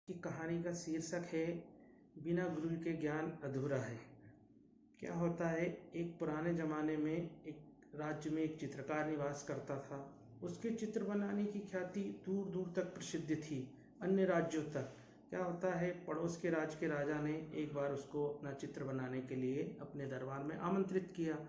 की कहानी का शीर्षक है बिना गुरु के ज्ञान अधूरा है। क्या होता है, एक पुराने ज़माने में एक राज्य में एक चित्रकार निवास करता था। उसके चित्र बनाने की ख्याति दूर दूर तक प्रसिद्ध थी, अन्य राज्यों तक। क्या होता है, पड़ोस के राज्य के राजा ने एक बार उसको अपना चित्र बनाने के लिए अपने दरबार में आमंत्रित किया।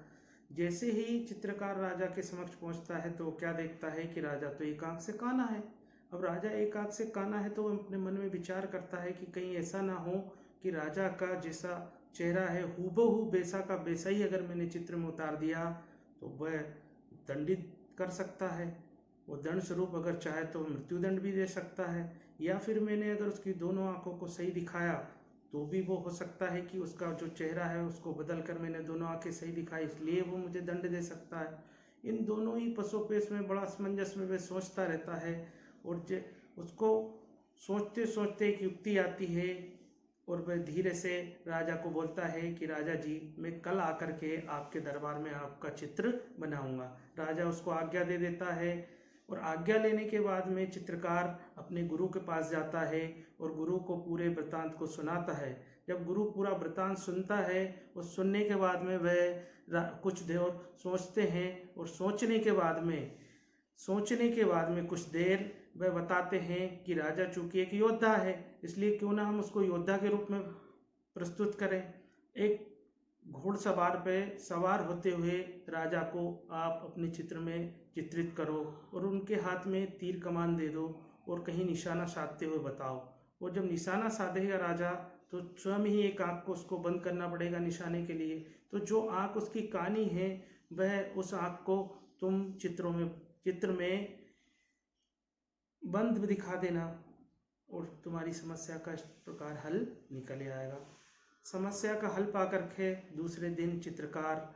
जैसे ही चित्रकार राजा के समक्ष पहुंचता है तो क्या देखता है कि राजा तो एक आंख से काना है। अब राजा एक आंख से काना है तो वो अपने मन में विचार करता है कि कहीं ऐसा ना हो कि राजा का जैसा चेहरा है हूबहू वैसा का वैसा ही अगर मैंने चित्र में उतार दिया तो वह दंडित कर सकता है। वो दंड स्वरूप अगर चाहे तो मृत्युदंड भी दे सकता है, या फिर मैंने अगर उसकी दोनों आंखों को सही दिखाया तो भी वो हो सकता है कि उसका जो चेहरा है उसको बदल कर मैंने दोनों आंखें सही दिखाई, इसलिए वो मुझे दंड दे सकता है। इन दोनों ही पसोपेश में बड़ा असमंजस में वह सोचता रहता है, और उसको सोचते सोचते एक युक्ति आती है और वह धीरे से राजा को बोलता है कि राजा जी, मैं कल आकर के आपके दरबार में आपका चित्र बनाऊंगा। राजा उसको आज्ञा दे देता है, और आज्ञा लेने के बाद में चित्रकार अपने गुरु के पास जाता है और गुरु को पूरे वृत्तांत को सुनाता है। जब गुरु पूरा वृत्तांत सुनता है, उस सुनने के बाद में वह कुछ देर सोचते हैं, और सोचने के बाद में कुछ देर वह बताते हैं कि राजा चूंकि एक योद्धा है, इसलिए क्यों ना हम उसको योद्धा के रूप में प्रस्तुत करें। एक घोड़सवार पे सवार होते हुए राजा को आप अपने चित्र में चित्रित करो, और उनके हाथ में तीर कमान दे दो और कहीं निशाना साधते हुए बताओ। और जब निशाना साधेगा राजा तो स्वयं ही एक आँख को उसको बंद करना पड़ेगा निशाने के लिए। तो जो आँख उसकी कानी है वह उस आँख को तुम चित्र में बंद दिखा देना, और तुम्हारी समस्या का इस प्रकार हल निकल आएगा। समस्या का हल पाकर के दूसरे दिन चित्रकार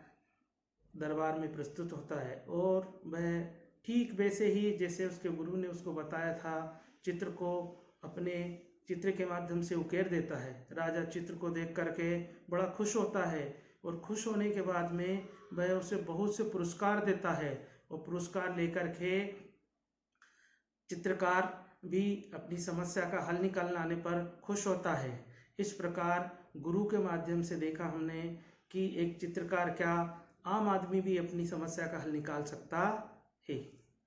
दरबार में प्रस्तुत होता है, और वह ठीक वैसे ही जैसे उसके गुरु ने उसको बताया था चित्र को अपने चित्र के माध्यम से उकेर देता है। राजा चित्र को देख करके बड़ा खुश होता है, और खुश होने के बाद में वह उसे बहुत से पुरस्कार देता है, और पुरस्कार लेकर के चित्रकार भी अपनी समस्या का हल निकालने पर खुश होता है। इस प्रकार गुरु के माध्यम से देखा हमने कि एक चित्रकार क्या, आम आदमी भी अपनी समस्या का हल निकाल सकता है।